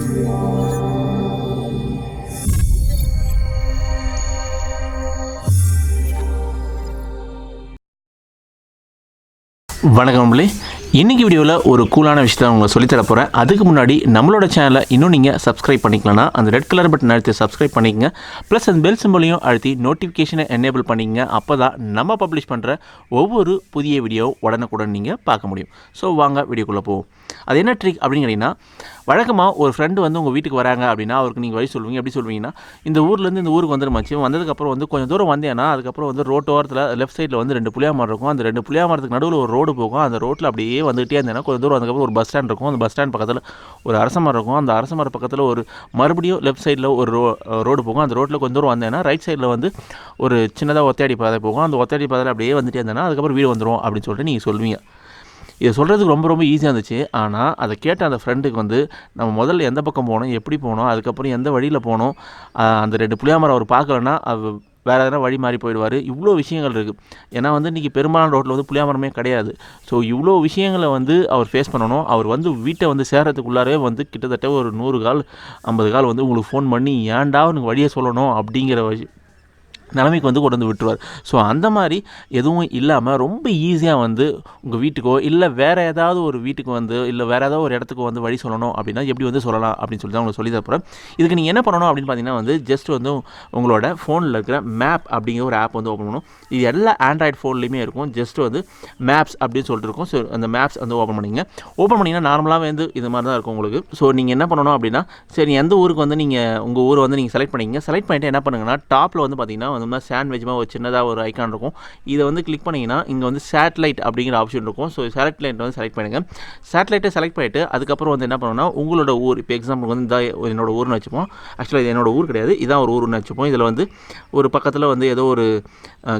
வணக்கம் நண்பர்களே, இன்றைக்கி வீடியோவில் ஒரு கூலான விஷயத்தை உங்களுக்கு சொல்லித்தர போகிறேன். அதுக்கு முன்னாடி நம்மளோட சேனலை இன்னும் நீங்கள் சப்ஸ்கிரைப் பண்ணிக்கலன்னா அந்த ரெட் கலர் பட்டன் அழுத்தி சப்ஸ்கிரைப் பண்ணிக்கங்க. ப்ளஸ் அந்த பெல் சிம்பளையும் அழுத்தி நோட்டிஃபிகேஷனை எனேபிள் பண்ணிக்கங்க. அப்போ தான் நம்ம பப்ளிஷ் பண்ணுற ஒவ்வொரு புதிய வீடியோ உடனுக்குடன் நீங்கள் பார்க்க முடியும். ஸோ வாங்க வீடியோக்குள்ளே போவோம். அது என்ன ட்ரிக் அப்படின்னு கேட்டிங்கன்னா, வழக்கமாக ஒரு ஃப்ரெண்டு வந்து உங்கள் வீட்டுக்கு வராங்க அப்படின்னா அவருக்கு நீங்கள் வழி சொல்லுவீங்க. எப்படி சொல்லுவீங்கன்னா, இந்த ஊர்லேருந்து இந்த ஊருக்கு வந்துடுமாச்சு, வந்ததுக்கப்புறம் வந்து கொஞ்சம் தூரம் வந்தேன்னா அதுக்கப்புறம் வந்து ரோட்டோரத்தில் லெஃப்ட் சைடில் வந்து 2 புளியா மரம் இருக்கும். அந்த 2 புளியா மரத்துக்கு நடுவில் ஒரு ரோடு போகும். அந்த ரோட்டில் அப்படியே வந்துகிட்டே இருந்தேன்னா கொஞ்சம் தூரம் அதுக்கப்புறம் ஒரு பஸ் ஸ்டாண்ட் இருக்கும். அந்த பஸ் ஸ்டாண்ட் பக்கத்தில் ஒரு அரச மரம் இருக்கும். அந்த அரச மரம் பக்கத்தில் ஒரு மறுபடியும் லெஃப்ட் சைடில் ஒரு ரோடு போகும். அந்த ரோட்டில் கொஞ்சம் தூரம் வந்தேன்னா ரைட் சைடில் வந்து ஒரு சின்னதாக ஒத்தையடி பாதை போகும். அந்த ஒத்தையடி பாதையில் அப்படியே வந்துட்டே இருந்தேன்னா அதுக்கப்புறம் வீடு வந்துடும் அப்படின்னு சொல்லிட்டு நீங்கள் சொல்லுவீங்க. இதை சொல்கிறதுக்கு ரொம்ப ரொம்ப ஈஸியாக இருந்துச்சு. ஆனால் அதை கேட்ட அந்த ஃப்ரெண்டுக்கு வந்து நம்ம முதல்ல எந்த பக்கம் போகணும், எப்படி போகணும், அதுக்கப்புறம் எந்த வழியில் போகணும், அந்த 2 புளியாமரம் அவர் பார்க்கலன்னா அது வேறு எதனா வழி மாறி போயிடுவார். இவ்வளோ விஷயங்கள் இருக்குது. ஏன்னா வந்து இன்றைக்கி பெரும்பாலான ரோட்டில் வந்து புளியாமரமே கிடையாது. ஸோ இவ்வளோ விஷயங்களை வந்து அவர் ஃபேஸ் பண்ணணும். அவர் வந்து வீட்டை வந்து சேர்கிறதுக்குள்ளாரே வந்து கிட்டத்தட்ட ஒரு 100 கால் 50 கால் வந்து உங்களுக்கு ஃபோன் பண்ணி ஏன்டா உனக்கு வழியை சொல்லணும் அப்படிங்கிற நிலைமைக்கு வந்து கொண்டு வந்து விட்டுருவார். ஸோ அந்த மாதிரி எதுவும் இல்லாமல் ரொம்ப ஈஸியாக வந்து உங்கள் வீட்டுக்கோ இல்லை வேறு ஏதாவது ஒரு வீட்டுக்கு வந்து இல்லை வேறு ஏதாவது ஒரு இடத்துக்கு வந்து வழி சொல்லணும் அப்படின்னா எப்படி வந்து சொல்லலாம் அப்படின்னு சொல்லி தான் உங்களுக்கு சொல்லி தரப்போகிறேன். இதுக்கு நீங்கள் என்ன பண்ணணும் அப்படின்னு பார்த்தீங்கன்னா வந்து ஜஸ்ட் வந்து உங்களோட ஃபோனில் இருக்கிற மேப் அப்படிங்கிற ஒரு ஆப் வந்து ஓப்பன் பண்ணணும். இது எல்லா ஆண்ட்ராய்டு ஃபோன்லேயுமே இருக்கும். ஜஸ்ட் வந்து மேப்ஸ் அப்படின்னு சொல்லிட்டு இருக்கும். ஸோ அந்த மேப்ஸ் வந்து ஓப்பன் பண்ணிங்க. ஓப்பன் பண்ணிங்கன்னா நார்மலாக வந்து இது மாதிரி தான் இருக்கும் உங்களுக்கு. ஸோ நீங்கள் என்ன பண்ணணும் அப்படின்னா, சரி எந்த ஊருக்கு வந்து நீங்கள் உங்கள் ஊரை வந்து நீங்கள் செலக்ட் பண்ணிங்க. செலக்ட் பண்ணிவிட்டு என்ன பண்ணுங்கன்னா, டாப்பில் வந்து பார்த்தீங்கன்னா அந்த மாதிரி சாண்ட்விச்மாக ஒரு சின்னதாக ஒரு ஐக்கான் இருக்கும். இதை வந்து கிளிக் பண்ணிங்கன்னா இங்கே வந்து சேட்டலைட் அப்படிங்கிற ஆப்ஷன் இருக்கும். ஸோ சேட்டலைட் வந்து செலக்ட் பண்ணுங்கள். சேட்டலைட்டை செலக்ட் பண்ணிவிட்டு அதுக்கப்புறம் வந்து என்ன பண்ணணும்னா உங்களோட ஊர், இப்போ எக்ஸாம்பிள் வந்து இந்த என்னோட ஊர்னு வச்சுப்போம். ஆக்சுவலாக இது என்னோட ஊர் கிடையாது, இதான் ஒரு ஊர்னு வச்சுப்போம். இதில் வந்து ஒரு பக்கத்தில் வந்து ஏதோ ஒரு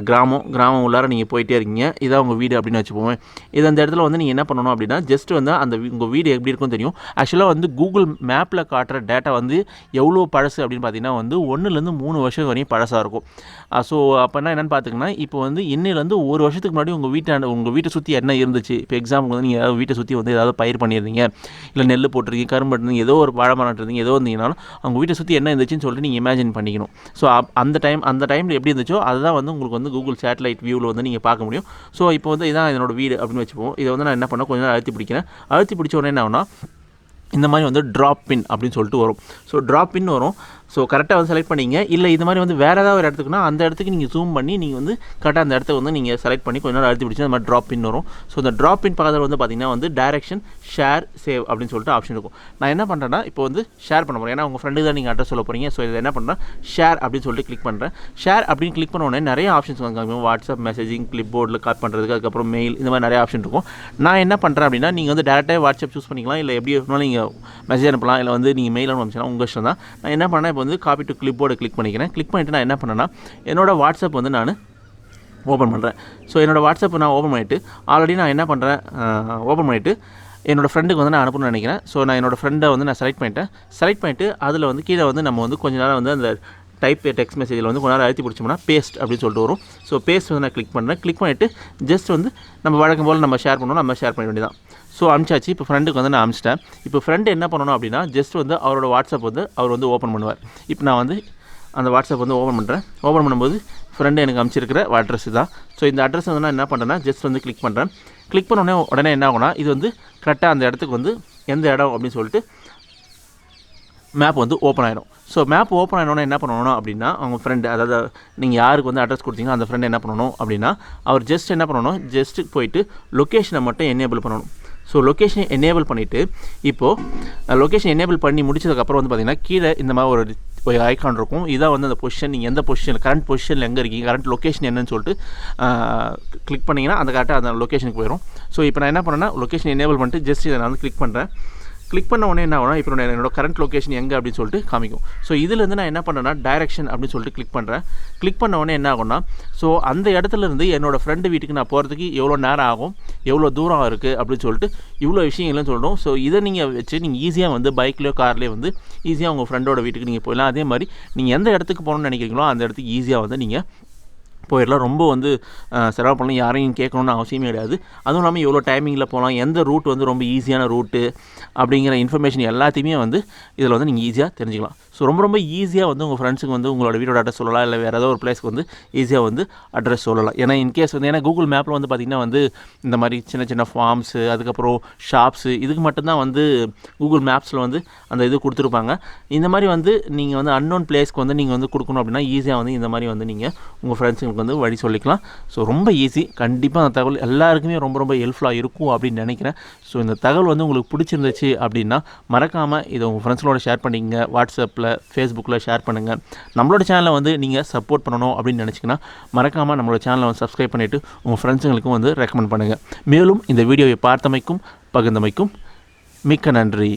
கிராமம் உள்ளார நீங்கள் போயிட்டே இருக்கீங்க. இதான் உங்கள் வீடு அப்படின்னு வச்சுப்போம். இது அந்த இடத்துல வந்து நீங்கள் என்ன பண்ணணும் அப்படின்னா ஜஸ்ட் வந்து அந்த உங்கள் வீடு எப்படி இருக்குன்னு தெரியும். ஆக்சுவலாக வந்து கூகுள் மேப்பில் காட்டுற டேட்டா வந்து எவ்வளோ பழசு அப்படின்னு பார்த்தீங்கன்னா வந்து 1லேருந்து 3 வருஷம் வரையும் பழசாக இருக்கும். ஸோ அப்போனா என்னென்னு பார்த்துங்கன்னா, இப்போ வந்து இன்னிலேருந்து 1 வருஷத்துக்கு முன்னாடி உங்கள் வீட்டை சுற்றி என்ன இருந்துச்சு. இப்போ எக்ஸாம்பிள் வந்து நீங்கள் ஏதாவது வீட்டை சுற்றி வந்து ஏதாவது பயிர் பண்ணியிருந்தீங்க, இல்லை நெல் போட்டிருக்கீங்க, கரும்பு இருந்தீங்க, ஏதோ ஒரு வாழை மரம் இருந்தீங்க, ஏதோ இருந்தீங்கனாலும் அவங்க வீட்டை சுற்றி என்ன இருந்துச்சுன்னு சொல்லிட்டு நீங்கள் இமேஜின் பண்ணிக்கணும். ஸோ அந்த டைமில் எப்படி இருந்துச்சோ அதுதான் வந்து உங்களுக்கு வந்து கூகுள் சேட்டலைட் வியூவில் வந்து நீங்கள் பார்க்க முடியும். ஸோ இப்போ வந்து இதான் என்னோட வீடு அப்படின்னு வச்சுப்போம். இதை வந்து நான் என்ன பண்ணேன், கொஞ்சம் நேரம் அழுத்தி பிடிச்ச உடனே என்ன ஆகுனா இந்த மாதிரி வந்து ட்ராப் பின் அப்படின்னு சொல்லிட்டு வரும். ஸோ ட்ராப் பின் வரும். ஸோ கரெக்டாக வந்து செலக்ட் பண்ணிங்க. இல்லை இது மாதிரி வந்து வேறு ஏதாவது ஒரு இடத்துக்குன்னா அந்த இடத்துக்கு நீங்கள் ஜூம் பண்ணி நீங்கள் வந்து கரெக்டாக அந்த இடத்த வந்து நீங்கள் செலக்ட் பண்ணி கொஞ்சம் நேரம் அழுத்தி பிடிச்சி அந்த மாதிரி ட்ராப் பின் வரும். ஸோ இந்த ட்ராப் பின் பக்கத்தில் வந்து பார்த்திங்கன்னா வந்து டைரக்ஷன், ஷேர், சேவ் அப்படின்னு சொல்லிட்டு ஆப்ஷன் இருக்கும். நான் என்ன பண்ணுறேன்னா இப்போ வந்து ஷேர் பண்ண போகிறேன். ஏன்னா உங்கள் ஃப்ரெண்டு தான் நீங்கள் அட்ரஸ் சொல்ல போகிறீங்க. ஸோ இதை என்ன பண்ணுறேன், ஷேர் அப்படின்னு சொல்லிட்டு கிளிக் பண்ணுறேன். ஷேர் அப்படின்னு கிளிக் பண்ண உடனே நிறைய ஆப்ஷன்ஸ் வந்து வாட்ஸ்அப் மெசேஜிங், கிளிப் போர்டில் காப்பி பண்ணுறதுக்கு, அதுக்கப்புறம் மெயில், இந்த மாதிரி நிறைய ஆப்ஷன் இருக்கும். நான் என்ன பண்ணுறேன் அப்படின்னா, நீங்கள் வந்து டேரெக்டாக வாட்ஸ்அப் சூஸ் பண்ணிக்கலாம், இல்லை எப்படி வேணாலும் நீங்கள் மெசேஜ் அனுப்பலாம், இல்லை வந்து நீங்கள் மெயில் அனுப்பிச்சலாம், உங்கள் இஷ்டம் தான். நான் என்ன பண்ணேன், இப்போ வந்து copy to clipboard click பண்ணிக்கிறேன். கிளிக் பண்ணிவிட்டு நான் என்ன பண்ணேன்னா என்னோடய வாட்ஸ்அப் வந்து நான் ஓப்பன் பண்ணுறேன். ஸோ என்னோடய வாட்ஸ்அப் நான் ஓப்பன் பண்ணிவிட்டு ஆல்ரெடி நான் என்ன பண்ணுறேன், ஓப்பன் பண்ணிவிட்டு என்னோடய ஃப்ரெண்டுக்கு வந்து நான் அனுப்பணும்னு நினைக்கிறேன். ஸோ நான் என்னோடய ஃப்ரெண்டை வந்து நான் செலக்ட் பண்ணிவிட்டு அதில் வந்து கீழே வந்து நம்ம வந்து கொஞ்ச நேரம் வந்து அந்த டைப் டெக்ஸ்ட் மெசேஜில் வந்து கொஞ்ச நேரம் அழுத்தி பிடிச்சோம்னா பேஸ்ட் அப்படின்னு சொல்லிட்டு வரும். ஸோ பேஸ்ட் வந்து நான் கிளிக் பண்ணுறேன். கிளிக் பண்ணிவிட்டு ஜஸ்ட் வந்து நம்ம வழக்கம் போல் நம்ம ஷேர் பண்ணணும், நம்ம ஷேர் பண்ண வேண்டியதான். ஸோ அனுப்பிச்சாச்சு. இப்போ ஃப்ரெண்டுக்கு வந்து நான் அனுப்பிச்சிட்டேன். இப்போ ஃப்ரெண்டு என்ன பண்ணணும் அப்படின்னா ஜஸ்ட் வந்து அவரோட வாட்ஸ்அப் வந்து அவர் வந்து ஓப்பன் பண்ணுவார். இப்போ நான் வந்து அந்த வாட்ஸ்அப் வந்து ஓப்பன் பண்ணுறேன். ஓப்பன் பண்ணும்போது ஃப்ரெண்டு எனக்கு அனுப்பிச்சிருக்கிற அட்ரஸ் தான். ஸோ இந்த அட்ரஸ் வந்து நான் என்ன பண்ணுறேன்னா ஜஸ்ட் வந்து கிளிக் பண்ணுறேன். கிளிக் பண்ண உடனே என்ன ஆகும்னா இது வந்து கரெக்டாக அந்த இடத்துக்கு வந்து எந்த இடம் அப்படின்னு சொல்லிட்டு மேப் வந்து ஓப்பன் ஆகிடும். ஸோ மேப் ஓப்பன் ஆகினோன்னா என்ன பண்ணணும் அப்படின்னா அவங்க ஃப்ரெண்டு, அதாவது நீங்கள் யாருக்கு வந்து அட்ரஸ் கொடுத்தீங்களோ அந்த ஃப்ரெண்டு என்ன பண்ணணும் அப்படின்னா அவர் ஜஸ்ட் என்ன பண்ணணும், ஜஸ்ட்டு போயிட்டு லொக்கேஷனை மட்டும் எனேபிள் பண்ணணும். ஸோ லொக்கேஷனை எனேபிள் பண்ணிவிட்டு இப்போது லொக்கேஷன் எனேபிள் பண்ணி முடிச்சதுக்கப்புறம் வந்து பார்த்திங்கன்னா கீழே இந்த மாதிரி ஒரு ஐக்கான் இருக்கும். இதான் வந்து அந்த பொசிஷன், நீங்கள் எந்த பொசிஷன், கரண்ட் பொசிஷனில் எங்கே இருக்கீங்க, கரண்ட் லொக்கேஷன் என்னன்னு சொல்லிட்டு கிளிக் பண்ணிங்கன்னா அந்த கரெக்டாக அந்த லொக்கேஷனுக்கு போயிடும். ஸோ இப்போ நான் என்ன பண்ணேன்னா லொக்கேஷன் எனேபிள் பண்ணிட்டு ஜஸ்ட் இதை நான் வந்து கிளிக் பண்ணுறேன். கிளிக் பண்ண உடனே என்ன ஆகும்னா இப்போ என்னோட கரண்ட் லொக்கேஷன் எங்கே அப்படின்னு சொல்லிட்டு காமிக்கும். ஸோ இதுலேருந்து நான் என்ன பண்ணுறேன்னா டைரக்ஷன் அப்படின்னு சொல்லிட்டு கிளிக் பண்ணுறேன். கிளிக் பண்ண உடனே என்ன ஆகும்னா ஸோ அந்த இடத்துலேருந்து என்னோடய ஃப்ரெண்டு வீட்டுக்கு நான் போகிறதுக்கு எவ்வளோ நேரம் ஆகும், எவ்வளோ தூரம் இருக்குது அப்படின்னு சொல்லிட்டு இவ்வளோ விஷயங்கள்னு சொல்லணும். ஸோ இதை நீங்கள் வச்சு நீங்கள் ஈஸியாக வந்து பைக்லேயோ கார்லேயோ வந்து ஈஸியாக உங்கள் ஃப்ரெண்டோட வீட்டுக்கு நீங்கள் போயிடலாம். அதே மாதிரி நீங்கள் எந்த இடத்துக்கு போகணுன்னு நினைக்கிறீங்களோ அந்த இடத்துக்கு ஈஸியாக வந்து நீங்கள் போயிடலாம். ரொம்ப வந்து செலவு பண்ணலாம், யாரையும் கேட்கணுன்னு அவசியமே கிடையாது. அதுவும் இல்லாமல் எவ்வளோ டைமிங்கில் போகலாம், எந்த ரூட் வந்து ரொம்ப ஈஸியான ரூட்டு அப்படிங்கிற இன்ஃபர்மேஷன் எல்லாத்தையுமே வந்து இதில் வந்து நீங்கள் ஈஸியாக தெரிஞ்சுக்கலாம். ஸோ ரொம்ப ரொம்ப ஈஸியாக வந்து உங்கள் ஃப்ரெண்ட்ஸுக்கு வந்து உங்களோட வீடோட அட்ரஸ் சொல்லலாம், இல்லை வேறு ஏதோ ஒரு பிளேஸ்க்கு வந்து ஈஸியாக வந்து அட்ரஸ் சொல்லலாம். ஏன்னா இன்கேஸ் வந்து ஏன்னா கூகுள் மேப்பில் வந்து பார்த்திங்கன்னா வந்து இந்த மாதிரி சின்ன சின்ன ஃபார்ம்ஸு, அதுக்கப்புறம் ஷாப்ஸு, இதுக்கு மட்டும்தான் வந்து கூகுள் மேப்ஸில் வந்து அந்த இது கொடுத்துருப்பாங்க. இந்த மாதிரி வந்து நீங்கள் வந்து அன்னோன் பிளேஸ்க்கு வந்து நீங்கள் வந்து கொடுக்கணும் அப்படின்னா ஈஸியாக வந்து இந்த மாதிரி வந்து நீங்கள் உங்கள் ஃப்ரெண்ட்ஸுங்களுக்கு வந்து வழி சொல்லிக்கலாம். ஸோ ரொம்ப ஈஸி. கண்டிப்பாக அந்த தகவல் எல்லாருக்குமே ரொம்ப ரொம்ப ஹெல்ப்ஃபுல்லாக இருக்கும் அப்படின்னு நினைக்கிறேன். ஸோ இந்த தகவல் வந்து உங்களுக்கு பிடிச்சிருந்துச்சு அப்படின்னா மறக்காமல் இதை உங்கள் ஃப்ரெண்ட்ஸோட ஷேர் பண்ணிக்கங்க. வாட்ஸ்அப்பில், ஃபேஸ்புக்கில் ஷேர் பண்ணுங்கள். நம்மளோட சேனலை வந்து நீங்கள் சப்போர்ட் பண்ணணும் அப்படின்னு நினச்சிங்கன்னா மறக்காமல் நம்மளோட சேனலை வந்து சப்ஸ்கிரைப் பண்ணிவிட்டு உங்கள் ஃப்ரெண்ட்ஸுங்களுக்கும் வந்து ரெக்கமெண்ட் பண்ணுங்கள். மேலும் இந்த வீடியோவை பார்த்தமைக்கும் பகிர்ந்தமைக்கும் மிக்க நன்றி.